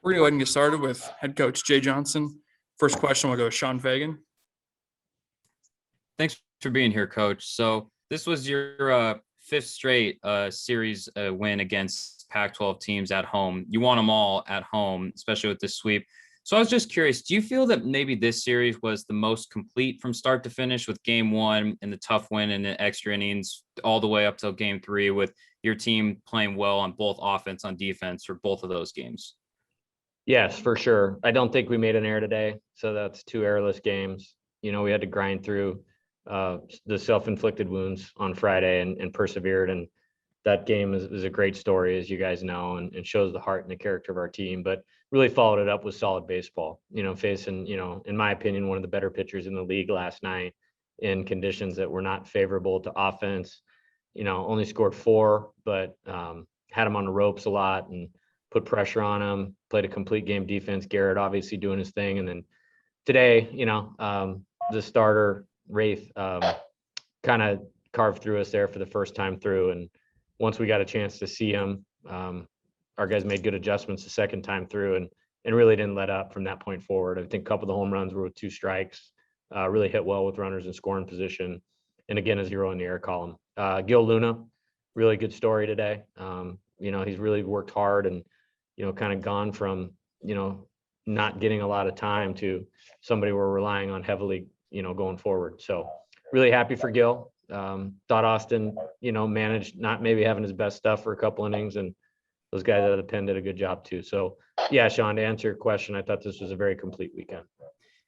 We're going to go ahead and get started with head coach Jay Johnson. First question will go to Sean Fagan. Thanks for being here, Coach. So this was your fifth straight series win against Pac-12 teams at home. You won them all at home, especially with this sweep. So I was just curious, do you feel that maybe this series was the most complete from start to finish, with game one and the tough win and the extra innings all the way up till game three, with your team playing well on both offense and defense for both of those games? Yes, for sure. I don't think we made an error today. So that's two errorless games. We had to grind through the self-inflicted wounds on Friday and persevered. And that game is a great story, as you guys know, and shows the heart and the character of our team, but really followed it up with solid baseball, facing, in my opinion, one of the better pitchers in the league last night in conditions that were not favorable to offense. Only scored 4, but had him on the ropes a lot and put pressure on him, played a complete game defense. Garrett obviously doing his thing. And then today, the starter Wraith kind of carved through us there for the first time through. And once we got a chance to see him, our guys made good adjustments the second time through and really didn't let up from that point forward. I think a couple of the home runs were with 2 strikes, really hit well with runners in scoring position. And again, a 0 in the air column. Gil Luna, really good story today. He's really worked hard and, kind of gone from, not getting a lot of time to somebody we're relying on heavily, going forward. So really happy for Gil. Thought Austin, managed not maybe having his best stuff for a couple innings, and those guys out of the pen did a good job too. So yeah, Sean, to answer your question, I thought this was a very complete weekend.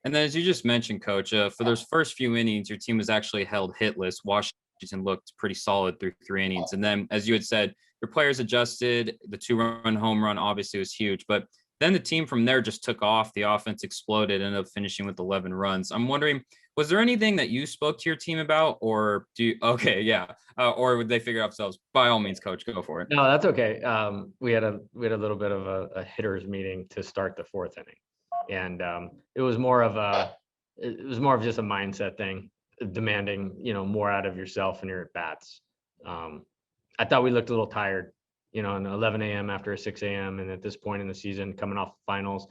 And then, as you just mentioned, Coach, for those first few innings, your team was actually held hitless. Washington looked pretty solid through 3 innings. And then, as you had said, your players adjusted. The 2-run home run obviously was huge. But then the team from there just took off. The offense exploded, ended up finishing with 11 runs. I'm wondering, was there anything that you spoke to your team about, or or would they figure out themselves? By all means, Coach, go for it. No, that's okay. We had a little bit of a hitters meeting to start the 4th inning. And it was more of just a mindset thing, demanding, more out of yourself and your at bats. I thought we looked a little tired, an 11 a.m. after a 6 a.m. And at this point in the season, coming off the finals,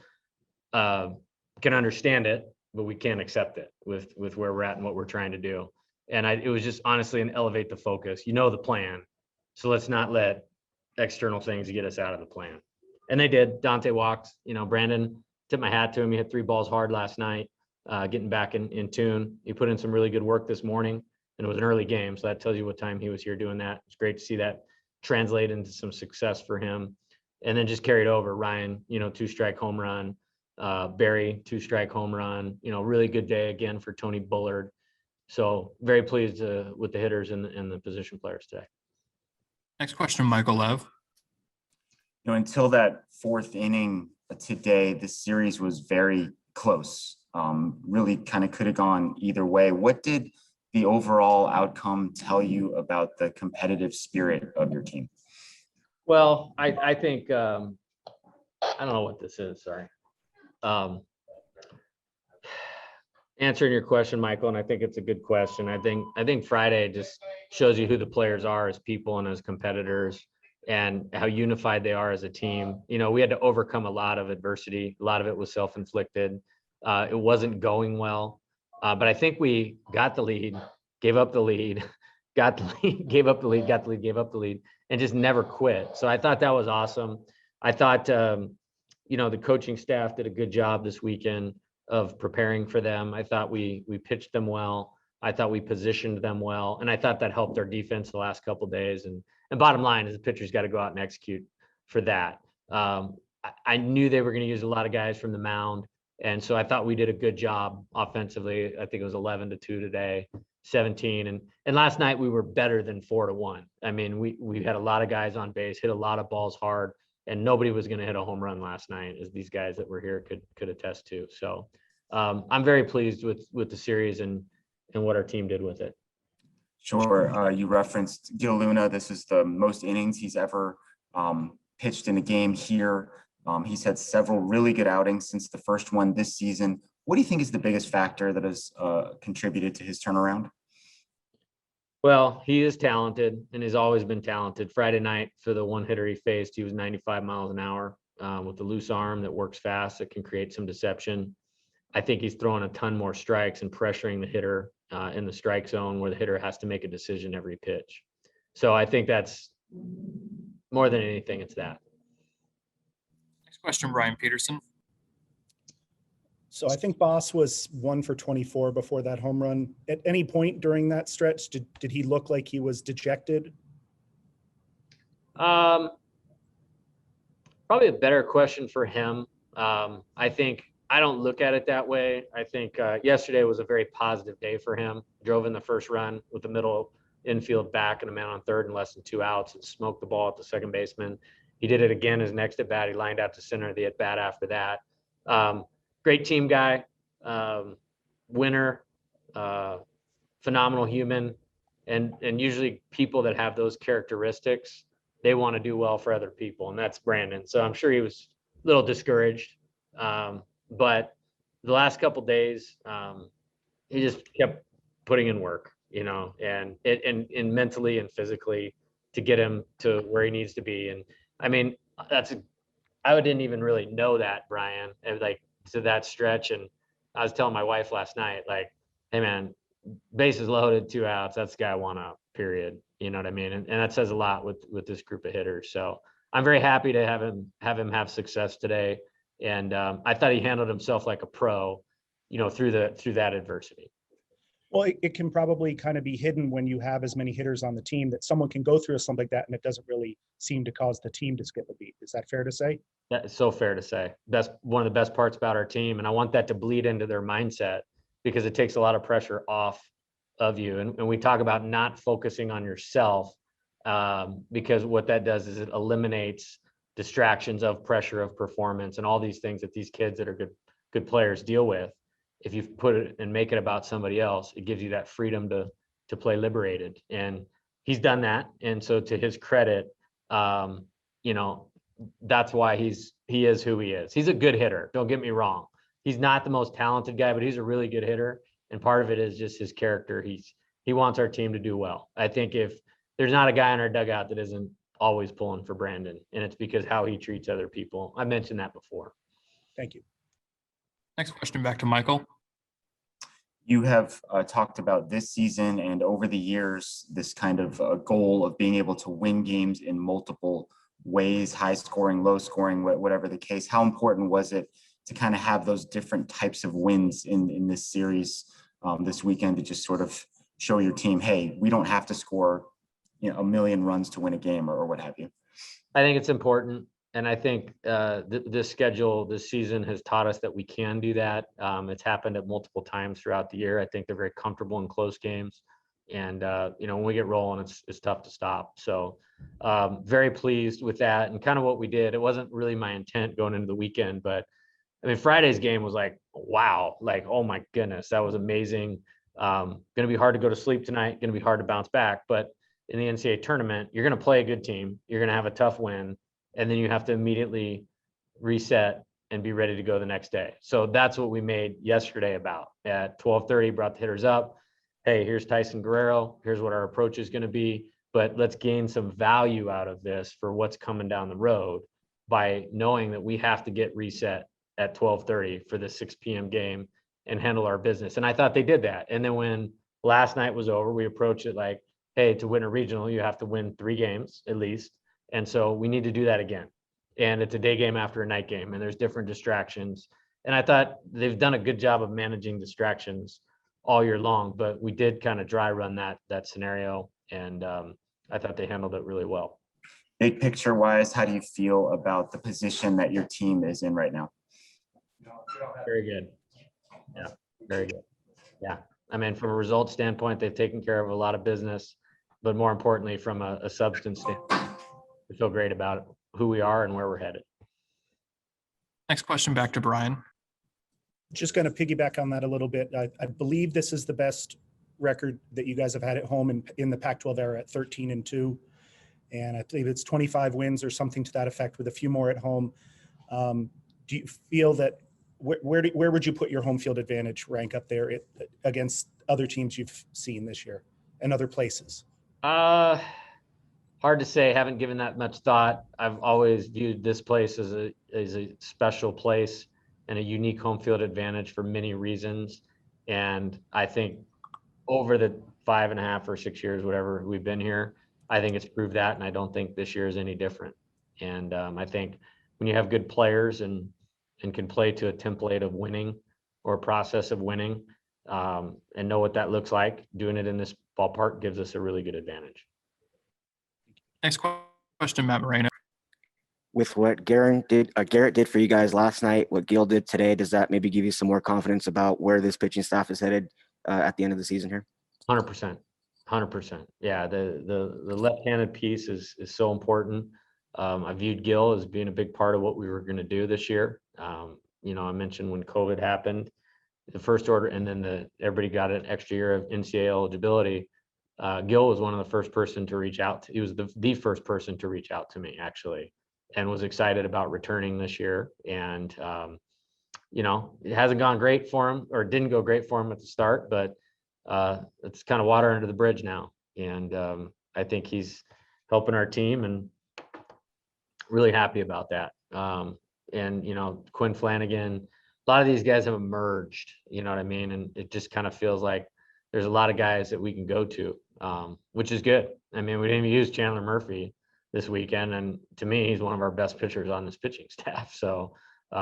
can understand it, but we can't accept it with where we're at and what we're trying to do. And it was just honestly an elevate the focus, the plan. So let's not let external things get us out of the plan. And they did. Dante walked, Brandon, tip my hat to him. He hit 3 balls hard last night, getting back in tune. He put in some really good work this morning, and it was an early game. So that tells you what time he was here doing that. It's great to see that translate into some success for him. And then just carried over. Ryan, 2-strike home run. Barry, 2-strike home run. Really good day again for Tony Bullard. So very pleased with the hitters and the position players today. Next question, Michael Lev. Until that 4th inning today, the series was very close. Really kind of could have gone either way. What did the overall outcome tell you about the competitive spirit of your team? Well, I think I don't know what this is. Sorry. Answering your question, Michael, and I think it's a good question. I think Friday just shows you who the players are as people and as competitors, and how unified they are as a team. We had to overcome a lot of adversity. A lot of it was self-inflicted. It wasn't going well, but I think we got the lead, gave up the lead, got the lead, gave up the lead, got the lead, gave up the lead, and just never quit. So I thought that was awesome. I thought, the coaching staff did a good job this weekend of preparing for them. I thought we pitched them well. I thought we positioned them well, and I thought that helped our defense the last couple of days. And bottom line is the pitchers got to go out and execute for that. I knew they were going to use a lot of guys from the mound, and so I thought we did a good job offensively. I think it was 11-2 today, 17, and last night we were better than 4-1. I mean, we had a lot of guys on base, hit a lot of balls hard, and nobody was going to hit a home run last night, as these guys that were here could attest to. So I'm very pleased with the series and what our team did with it. Sure. You referenced Gil Luna. This is the most innings he's ever pitched in a game here. He's had several really good outings since the first one this season. What do you think is the biggest factor that has contributed to his turnaround? Well, he is talented and has always been talented. Friday night, for the one hitter he faced, he was 95 miles an hour. with the loose arm that works fast, that can create some deception. I think he's throwing a ton more strikes and pressuring the hitter in the strike zone where the hitter has to make a decision every pitch. So I think that's more than anything, it's that. Next question, Brian Peterson. So I think Boss was 1 for 24 before that home run. At any point during that stretch, did he look like he was dejected? Probably a better question for him. I think I don't look at it that way. I think yesterday was a very positive day for him. Drove in the first run with the middle infield back and a man on third and less than 2 outs and smoked the ball at the second baseman. He did it again his next at bat. He lined out to center the at bat after that. Great team guy, winner, phenomenal human, and usually people that have those characteristics, they want to do well for other people, and that's Brandon. So I'm sure he was a little discouraged, but the last couple of days, he just kept putting in work, you know, and mentally and physically to get him to where he needs to be. And I mean, I didn't even really know that, Brian, and like to that stretch. And I was telling my wife last night, like, hey man, bases loaded, 2 outs, that's the guy I want out, period. You know what I mean? And that says a lot with this group of hitters. So I'm very happy to have him have success today. And I thought he handled himself like a pro, you know, through that adversity. Well, it can probably kind of be hidden when you have as many hitters on the team that someone can go through something like that and it doesn't really seem to cause the team to skip a beat. Is that fair to say? That is so fair to say. That's one of the best parts about our team. And I want that to bleed into their mindset because it takes a lot of pressure off of you. And we talk about not focusing on yourself because what that does is it eliminates distractions of pressure, of performance, and all these things that these kids that are good players deal with. If you put it and make it about somebody else, it gives you that freedom to play liberated. And he's done that. And so to his credit, you know, that's why he is who he is. He's a good hitter. Don't get me wrong. He's not the most talented guy, but he's a really good hitter. And part of it is just his character. He wants our team to do well. I think if there's not a guy in our dugout that isn't always pulling for Brandon, and it's because how he treats other people. I mentioned that before. Thank you. Next question, back to Michael. You have talked about this season and over the years, this kind of goal of being able to win games in multiple ways, high scoring, low scoring, whatever the case. How important was it to kind of have those different types of wins in this series this weekend to just sort of show your team, hey, we don't have to score, you know, 1 million runs to win a game or what have you? I think it's important. And I think this schedule, this season has taught us that we can do that. It's happened at multiple times throughout the year. I think they're very comfortable in close games. And, you know, when we get rolling, it's tough to stop. So very pleased with that and kind of what we did. It wasn't really my intent going into the weekend, but I mean, Friday's game was like, wow, like, oh my goodness, that was amazing. Going to be hard to go to sleep tonight, going to be hard to bounce back. But in the NCAA tournament, you're going to play a good team. You're going to have a tough win. And then you have to immediately reset and be ready to go the next day. So that's what we made yesterday about. At 12:30, brought the hitters up. Hey, here's Tyson Guerrero. Here's what our approach is going to be. But let's gain some value out of this for what's coming down the road by knowing that we have to get reset at 12:30 for the 6 p.m. game and handle our business. And I thought they did that. And then when last night was over, we approached it like, hey, to win a regional, you have to win 3 games at least. And so we need to do that again. And it's a day game after a night game, and there's different distractions. And I thought they've done a good job of managing distractions all year long, but we did kind of dry run that scenario. And I thought they handled it really well. Big picture wise, how do you feel about the position that your team is in right now? Very good. Yeah, very good. Yeah. I mean, from a results standpoint, they've taken care of a lot of business, but more importantly, from a substance standpoint, we feel great about who we are and where we're headed. Next question, back to Brian. Just going to piggyback on that a little bit. I believe this is the best record that you guys have had at home in the Pac-12 era at 13-2. And I believe it's 25 wins or something to that effect with a few more at home. Do you feel that where would you put your home field advantage rank up there against other teams you've seen this year and other places? Hard to say. Haven't given that much thought. I've always viewed this place as a special place and a unique home field advantage for many reasons. And I think over the 5.5 or 6 years, whatever we've been here, I think it's proved that. And I don't think this year is any different. And I think when you have good players and can play to a template of winning or a process of winning, and know what that looks like, doing it in this ballpark gives us a really good advantage. Next question, Matt Moreno. With what Garrett did for you guys last night, what Gil did today, does that maybe give you some more confidence about where this pitching staff is headed at the end of the season here? 100%. Yeah, the left-handed piece is so important. I viewed Gil as being a big part of what we were going to do this year. I mentioned when COVID happened, the first order, and then everybody got an extra year of NCAA eligibility. Gil was one of the first person to reach out. He was the first person to reach out to me, actually, and was excited about returning this year. And it hasn't gone great for him, or didn't go great for him at the start, but it's kind of water under the bridge now. And I think he's helping our team, and really happy about that. Quinn Flanagan, a lot of these guys have emerged, you know what I mean? And it just kind of feels like there's a lot of guys that we can go to, which is good. I mean, we didn't even use Chandler Murphy this weekend. And to me, he's one of our best pitchers on this pitching staff. So,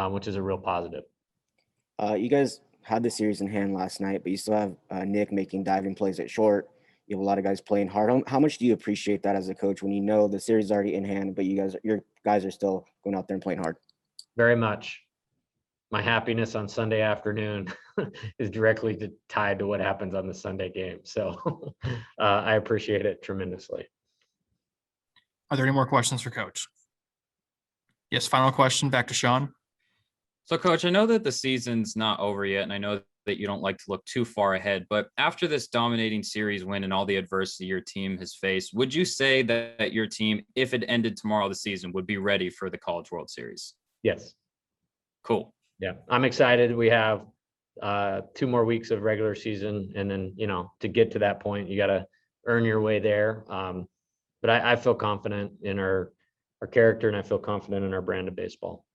which is a real positive. You guys had the series in hand last night, but you still have Nick making diving plays at short. You have a lot of guys playing hard. How much do you appreciate that as a coach when you know the series is already in hand, but your guys are still going out there and playing hard? Very much. My happiness on Sunday afternoon is directly tied to what happens on the Sunday game. So I appreciate it tremendously. Are there any more questions for Coach? Yes, final question, back to Sean. So, Coach, I know that the season's not over yet, and I know that you don't like to look too far ahead, but after this dominating series win and all the adversity your team has faced, would you say that your team, if it ended tomorrow the season, would be ready for the College World Series? Yes. Cool. Yeah, I'm excited. We have 2 more weeks of regular season, and then to get to that point, you got to earn your way there. But I feel confident in our character, and I feel confident in our brand of baseball.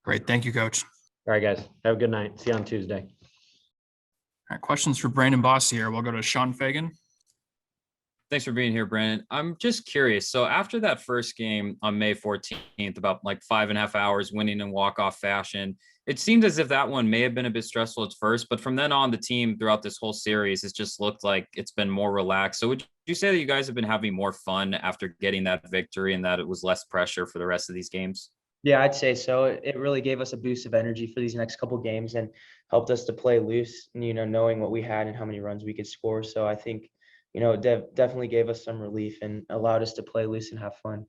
Great. Thank you, Coach. All right, guys. Have a good night. See you on Tuesday. All right, questions for Brandon Boss here. We'll go to Sean Fagan. Thanks for being here, Brandon. I'm just curious. So after that first game on May 14th, about like 5.5 hours, winning in walk-off fashion, it seemed as if that one may have been a bit stressful at first, but from then on, the team throughout this whole series has just looked like it's been more relaxed. So would you say that you guys have been having more fun after getting that victory, and that it was less pressure for the rest of these games? Yeah, I'd say so. It really gave us a boost of energy for these next couple games and helped us to play loose, knowing what we had and how many runs we could score. So I think, it definitely gave us some relief and allowed us to play loose and have fun.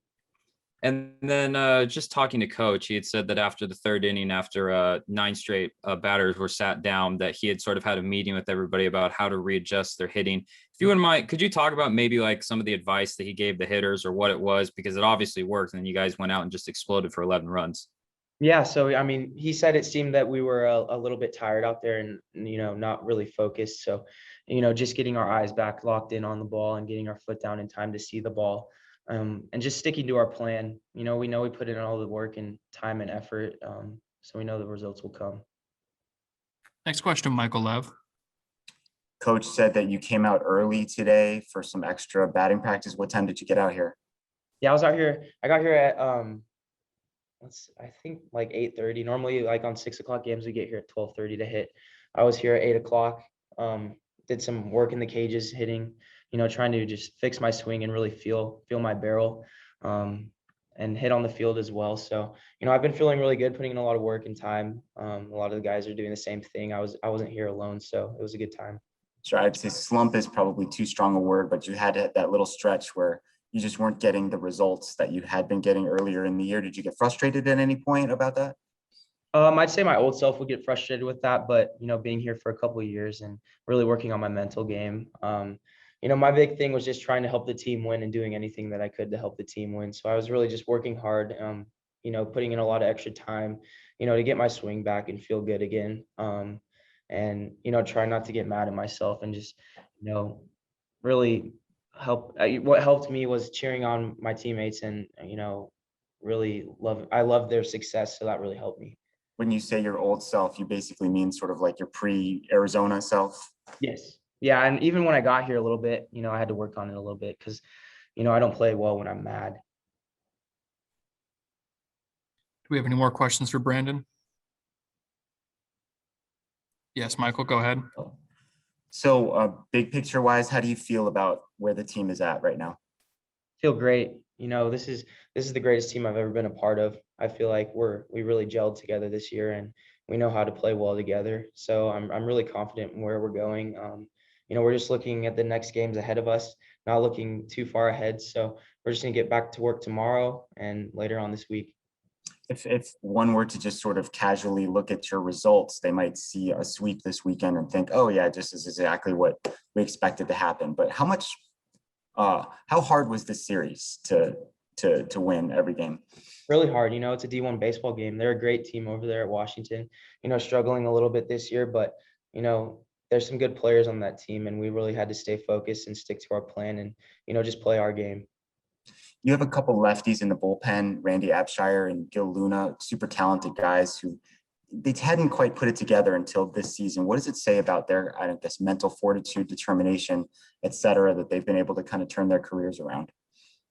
And then just talking to Coach, he had said that after the third inning, after 9 straight batters were sat down, that he had sort of had a meeting with everybody about how to readjust their hitting. If you wouldn't mind, could you talk about maybe like some of the advice that he gave the hitters or what it was? Because it obviously worked, and you guys went out and just exploded for 11 runs. Yeah, so I mean, he said it seemed that we were a little bit tired out there and not really focused. So, just getting our eyes back locked in on the ball and getting our foot down in time to see the ball, and just sticking to our plan. We know we put in all the work and time and effort, so we know the results will come. Next question, Michael Lev. Coach said that you came out early today for some extra batting practice. What time did you get out here? Yeah, I was out here. I got here at I think like 8:30. Normally, like on 6 o'clock games, we get here at 12:30 to hit. I was here at 8 o'clock. Did some work in the cages, hitting. Trying to just fix my swing and really feel my barrel, and hit on the field as well. So I've been feeling really good, putting in a lot of work and time. A lot of the guys are doing the same thing. I wasn't here alone, so it was a good time. Sure, I'd say slump is probably too strong a word, but you had that little stretch where you just weren't getting the results that you had been getting earlier in the year. Did you get frustrated at any point about that? I'd say my old self would get frustrated with that, but being here for a couple of years and really working on my mental game, my big thing was just trying to help the team win and doing anything that I could to help the team win. So I was really just working hard, putting in a lot of extra time, to get my swing back and feel good again. And try not to get mad at myself and just, really what helped me was cheering on my teammates and, I love their success. So that really helped me. When you say your old self, you basically mean sort of like your pre-Arizona self? Yes. Yeah. And even when I got here a little bit, I had to work on it a little bit because, I don't play well when I'm mad. Do we have any more questions for Brandon? Yes, Michael, go ahead. So big picture wise, how do you feel about where the team is at right now? Feel great. This is the greatest team I've ever been a part of. I feel like we really gelled together this year and we know how to play well together. So I'm really confident in where we're going. We're just looking at the next games ahead of us, not looking too far ahead. So we're just gonna get back to work tomorrow and later on this week. If one were to just sort of casually look at your results, they might see a sweep this weekend and think, oh yeah, this is exactly what we expected to happen. But how hard was this series to win every game? Really hard. It's a D1 baseball game. They're a great team over there at Washington, struggling a little bit this year, but, there's some good players on that team and we really had to stay focused and stick to our plan and, just play our game. You have a couple lefties in the bullpen, Randy Abshire and Gil Luna, super talented guys who they hadn't quite put it together until this season. What does it say about their, I guess, mental fortitude, determination, et cetera, that they've been able to kind of turn their careers around?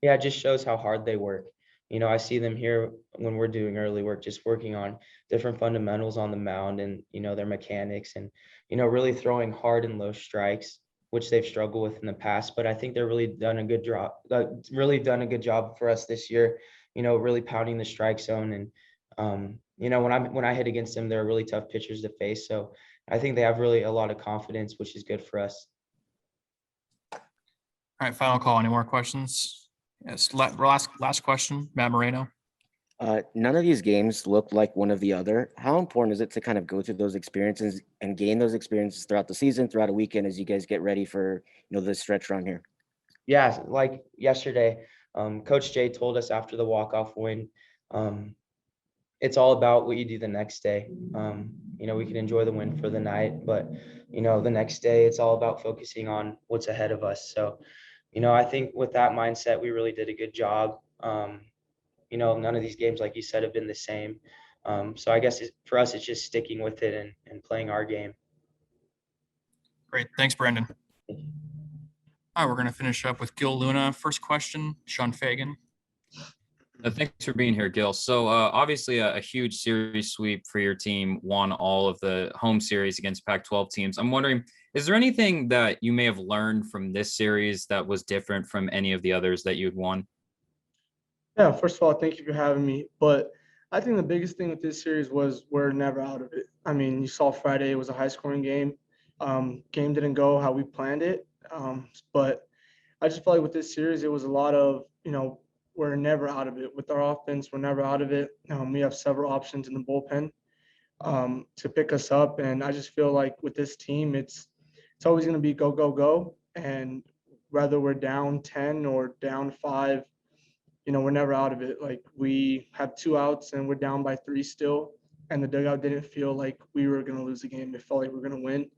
Yeah, it just shows how hard they work. I see them here when we're doing early work, just working on different fundamentals on the mound and, their mechanics and, really throwing hard and low strikes, which they've struggled with in the past. But I think they're really done a good job for us this year, really pounding the strike zone. And, when I hit against them, they're really tough pitchers to face. So I think they have really a lot of confidence, which is good for us. All right, final call. Any more questions? Yes, last question, Matt Moreno. None of these games look like one of the other. How important is it to kind of go through those experiences and gain those experiences throughout the season, throughout a weekend, as you guys get ready for this stretch run here? Yeah, like yesterday, Coach Jay told us after the walk-off win, it's all about what you do the next day. We can enjoy the win for the night, but the next day it's all about focusing on what's ahead of us. So, I think with that mindset, we really did a good job. None of these games, like you said, have been the same. So I guess for us, it's just sticking with it and playing our game. Great. Thanks, Brandon. All right, we're going to finish up with Gil Luna. First question, Sean Fagan. Thanks for being here, Gil. So obviously a huge series sweep for your team, won all of the home series against Pac-12 teams. I'm wondering, is there anything that you may have learned from this series that was different from any of the others that you'd won? Yeah, first of all, thank you for having me. But I think the biggest thing with this series was we're never out of it. I mean, you saw Friday, it was a high-scoring game. Game didn't go how we planned it. But I just felt like with this series, it was a lot of, we're never out of it. With our offense, we're never out of it. We have several options in the bullpen to pick us up. And I just feel like with this team, it's always going to be go, go, go. And whether we're down 10 or down 5, we're never out of it. Like we have 2 outs and we're down by 3 still. And the dugout didn't feel like we were going to lose the game. It felt like we're going to win.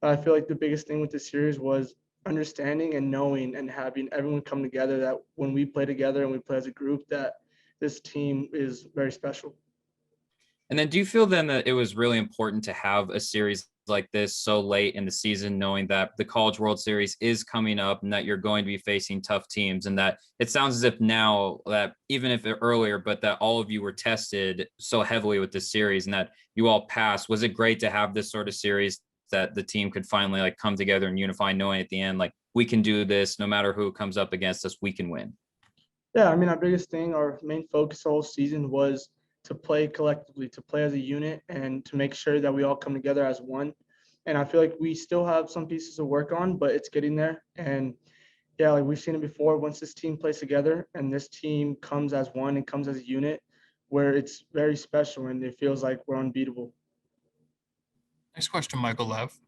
But I feel like the biggest thing with this series was understanding and knowing and having everyone come together that when we play together and we play as a group, that this team is very special. And then do you feel then that it was really important to have a series like this so late in the season, knowing that the College World Series is coming up and that you're going to be facing tough teams, and that it sounds as if now that even if earlier, but that all of you were tested so heavily with this series and that you all passed? Was it great to have this sort of series that the team could finally like come together and unify, knowing at the end, like, we can do this, no matter who comes up against us, we can win? Yeah, I mean, our biggest thing, our main focus all season was to play collectively, to play as a unit, and to make sure that we all come together as one. And I feel like we still have some pieces to work on, but it's getting there. And yeah, like we've seen it before, once this team plays together and this team comes as one and comes as a unit, where it's very special and it feels like we're unbeatable. Next question, Michael Lev.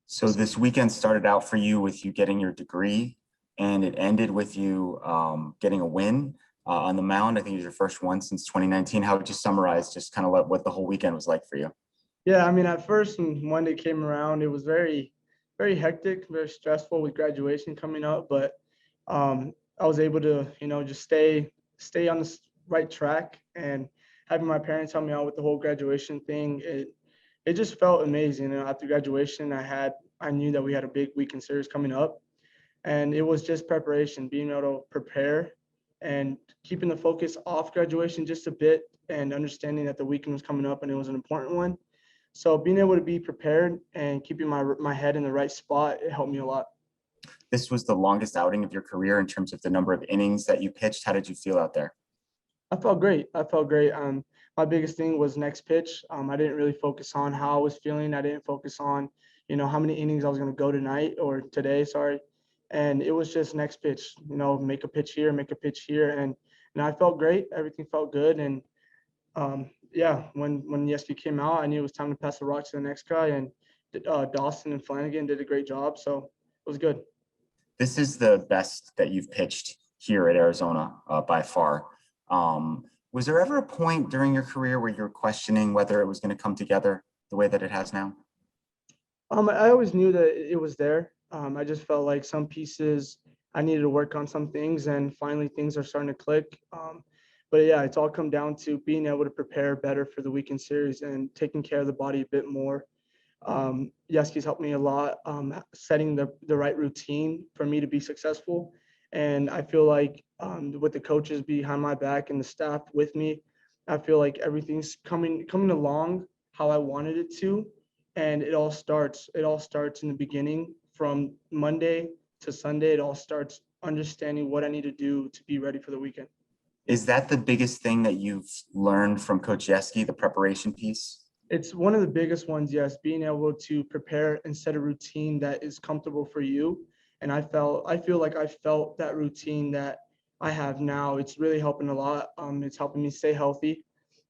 So this weekend started out for you with you getting your degree, and it ended with you getting a win on the mound. I think it was your first one since 2019. How would you summarize just kind of what the whole weekend was like for you? Yeah, I mean, at first when Monday came around, it was very very hectic, very stressful with graduation coming up, but I was able to, just stay on the right track, and having my parents help me out with the whole graduation thing, it just felt amazing. After graduation, I knew that we had a big weekend series coming up, and it was just preparation, being able to prepare and keeping the focus off graduation just a bit, and understanding that the weekend was coming up and it was an important one. So being able to be prepared and keeping my head in the right spot, it helped me a lot. This was the longest outing of your career in terms of the number of innings that you pitched. How did you feel out there? I felt great. My biggest thing was next pitch. I didn't really focus on how I was feeling. I didn't focus on, how many innings I was going to go tonight or today, sorry. And it was just next pitch, make a pitch here, make a pitch here. And I felt great. Everything felt good. And yeah, when Yeski came out, I knew it was time to pass the rock to the next guy. And Dawson and Flanagan did a great job. So it was good. This is the best that you've pitched here at Arizona by far. Was there ever a point during your career where you're questioning whether it was going to come together the way that it has now? I always knew that it was there. I just felt like some pieces I needed to work on some things, and finally things are starting to click. But yeah, it's all come down to being able to prepare better for the weekend series and taking care of the body a bit more. Yeski's helped me a lot, setting the right routine for me to be successful. And I feel like with the coaches behind my back and the staff with me, I feel like everything's coming along how I wanted it to. And it all starts in the beginning from Monday to Sunday. It all starts understanding what I need to do to be ready for the weekend. Is that the biggest thing that you've learned from Coach Yeski, the preparation piece? It's one of the biggest ones, yes, being able to prepare and set a routine that is comfortable for you. And I feel like I felt that routine that I have now. It's really helping a lot. It's helping me stay healthy.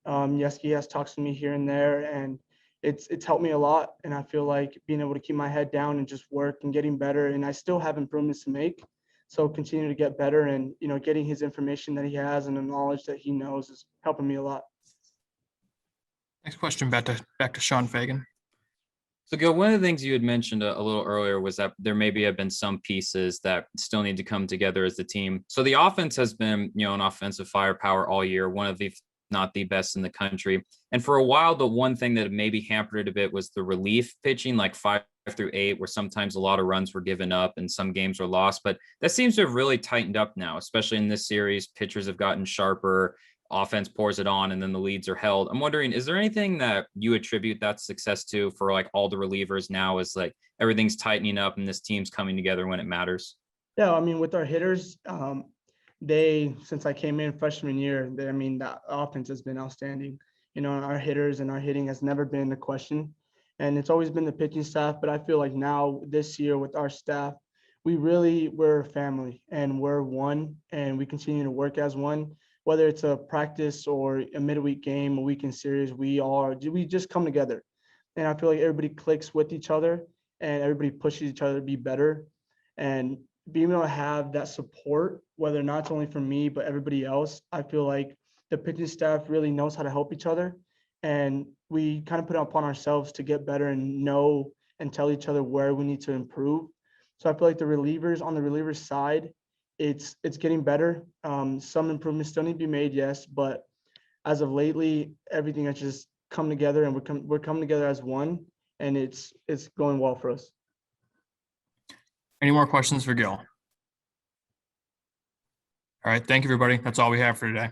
Yeski has talks to me here and there, and it's helped me a lot. And I feel like being able to keep my head down and just work and getting better. And I still have improvements to make. So continue to get better, and getting his information that he has and the knowledge that he knows is helping me a lot. Next question, back to Sean Fagan. So, Gil, one of the things you had mentioned a little earlier was that there maybe have been some pieces that still need to come together as the team. So the offense has been, an offensive firepower all year, one of the, if not the best in the country. And for a while, the one thing that maybe hampered it a bit was the relief pitching, like 5 through 8, where sometimes a lot of runs were given up and some games were lost. But that seems to have really tightened up now, especially in this series. Pitchers have gotten sharper. Offense pours it on, and then the leads are held. I'm wondering, is there anything that you attribute that success to for like all the relievers now, is like everything's tightening up and this team's coming together when it matters? Yeah, I mean, with our hitters, since I came in freshman year, the offense has been outstanding. Our hitters and our hitting has never been a question, and it's always been the pitching staff. But I feel like now this year with our staff, we're a family and we're one, and we continue to work as one. Whether it's a practice or a midweek game, a weekend series, we just come together. And I feel like everybody clicks with each other and everybody pushes each other to be better. And being able to have that support, whether or not it's only from me, but everybody else, I feel like the pitching staff really knows how to help each other. And we kind of put it upon ourselves to get better and know and tell each other where we need to improve. So I feel like on the relievers side, it's getting better. Some improvements still need to be made, yes, but as of lately, everything has just come together, and we're coming together as one, and it's going well for us. Any more questions for Gil? All right, thank you, everybody. That's all we have for today.